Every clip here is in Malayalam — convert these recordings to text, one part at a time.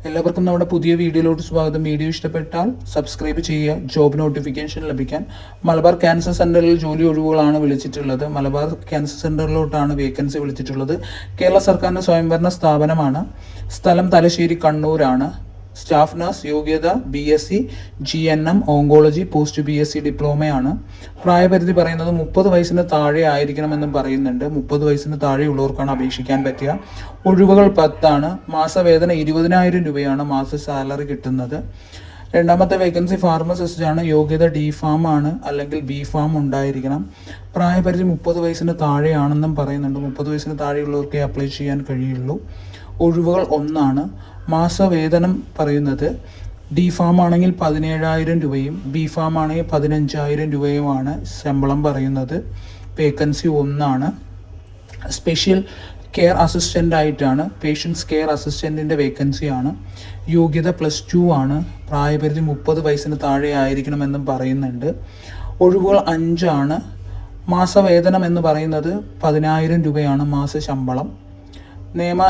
എല്ലാവർക്കും നമ്മുടെ പുതിയ വീഡിയോയിലോട്ട് സ്വാഗതം. വീഡിയോ ഇഷ്ടപ്പെട്ടാൽ സബ്സ്ക്രൈബ് ചെയ്യുക. ജോബ് നോട്ടിഫിക്കേഷൻ ലഭിക്കാൻ മലബാർ ക്യാൻസർ സെൻ്ററിൽ ജോലി ഒഴിവുകളാണ് വിളിച്ചിട്ടുള്ളത്. മലബാർ ക്യാൻസർ സെൻ്ററിലോട്ടാണ് വേക്കൻസി വിളിച്ചിട്ടുള്ളത്. കേരള സർക്കാരിൻ്റെ സ്വയംഭരണ സ്ഥാപനമാണ്. സ്ഥലം തലശ്ശേരി, കണ്ണൂരാണ്. സ്റ്റാഫ് നഴ്സ്, യോഗ്യത BSc GNM oncology, post BSc ഡിപ്ലോമയാണ്. പ്രായപരിധി പറയുന്നത് 30 വയസ്സിന് താഴെ ആയിരിക്കണമെന്നും പറയുന്നുണ്ട്. 30 വയസ്സിന് താഴെയുള്ളവർക്കാണ് അപേക്ഷിക്കാൻ പറ്റുക. ഒഴിവുകൾ 10 മാസവേതനം 20,000 രൂപയാണ് മാസ സാലറി കിട്ടുന്നത്. രണ്ടാമത്തെ വേക്കൻസി ഫാർമസിസ്റ്റ് ആണ്. യോഗ്യത D.Pharm ആണ്, അല്ലെങ്കിൽ B.Pharm ഉണ്ടായിരിക്കണം. പ്രായപരിധി 30 വയസ്സിന് താഴെയാണെന്നും പറയുന്നുണ്ട്. 30 വയസ്സിന് താഴെയുള്ളവർക്കേ അപ്ലൈ ചെയ്യാൻ കഴിയുള്ളൂ. ഒഴിവുകൾ 1. മാസവേതനം പറയുന്നത് D.Pharm ആണെങ്കിൽ 17,000 രൂപയും B.Pharm ആണെങ്കിൽ 15,000 രൂപയുമാണ് ശമ്പളം പറയുന്നത്. വേക്കൻസി 1. സ്പെഷ്യൽ കെയർ അസിസ്റ്റൻ്റ് ആയിട്ടാണ്. പേഷ്യൻസ് കെയർ അസിസ്റ്റൻറ്റിൻ്റെ വേക്കൻസിയാണ്. യോഗ്യത +2 ആണ്. പ്രായപരിധി 30 വയസ്സിന് താഴെ ആയിരിക്കണമെന്നും പറയുന്നുണ്ട്. ഒഴിവുകൾ 5. മാസവേതനം എന്ന് പറയുന്നത് 10,000 രൂപയാണ് മാസ ശമ്പളം. നിയമ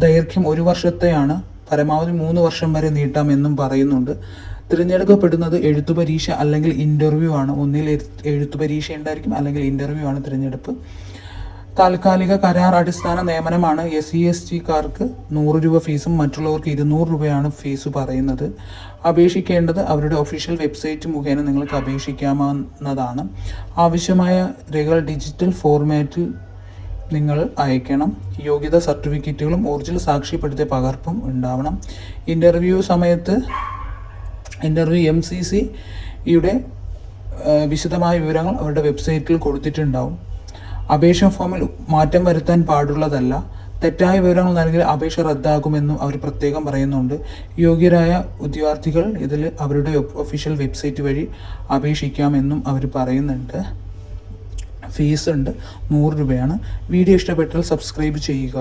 ദൈർഘ്യം 1 വർഷത്തെയാണ്. പരമാവധി 3 വർഷം വരെ നീട്ടാമെന്നും പറയുന്നുണ്ട്. തിരഞ്ഞെടുക്കപ്പെടുന്നത് എഴുത്തു പരീക്ഷ അല്ലെങ്കിൽ ഇൻ്റർവ്യൂ ആണ്. ഒന്നിൽ എഴുത്തു പരീക്ഷ ഉണ്ടായിരിക്കും, അല്ലെങ്കിൽ ഇൻ്റർവ്യൂ ആണ് തിരഞ്ഞെടുപ്പ്. താൽക്കാലിക കരാർ അടിസ്ഥാന നിയമനമാണ്. SC/ST-കാർക്ക് 100 രൂപ ഫീസും മറ്റുള്ളവർക്ക് 200 രൂപയാണ് ഫീസ് പറയുന്നത്. അപേക്ഷിക്കേണ്ടത് അവരുടെ ഒഫീഷ്യൽ വെബ്സൈറ്റ് മുഖേന നിങ്ങൾക്ക് അപേക്ഷിക്കാവുന്നതാണ്. ആവശ്യമായ രേഖകൾ ഡിജിറ്റൽ ഫോർമാറ്റിൽ നിങ്ങൾ അയക്കണം. യോഗ്യത സർട്ടിഫിക്കറ്റുകളും ഒറിജിനൽ സാക്ഷ്യപ്പെടുത്തിയ പകർപ്പും ഉണ്ടാവണം. ഇൻ്റർവ്യൂ സമയത്ത് MCCയുടെ വിശദമായ വിവരങ്ങൾ അവരുടെ വെബ്സൈറ്റിൽ കൊടുത്തിട്ടുണ്ടാവും. അപേക്ഷ ഫോമിൽ മാറ്റം വരുത്താൻ പാടുള്ളതല്ല. തെറ്റായ വിവരങ്ങൾ നൽകിയാൽ അപേക്ഷ റദ്ദാക്കുമെന്നും അവർ പ്രത്യേകം പറയുന്നുണ്ട്. യോഗ്യരായ ഉദ്യോഗാർത്ഥികൾ ഇതിൽ അവരുടെ ഒഫീഷ്യൽ വെബ്സൈറ്റ് വഴി അപേക്ഷിക്കാമെന്നും അവർ പറയുന്നുണ്ട്. ഫീസ് ഉണ്ട്, 100 രൂപയാണ്. വീഡിയോ ഇഷ്ടപ്പെട്ടാൽ സബ്സ്ക്രൈബ് ചെയ്യുക.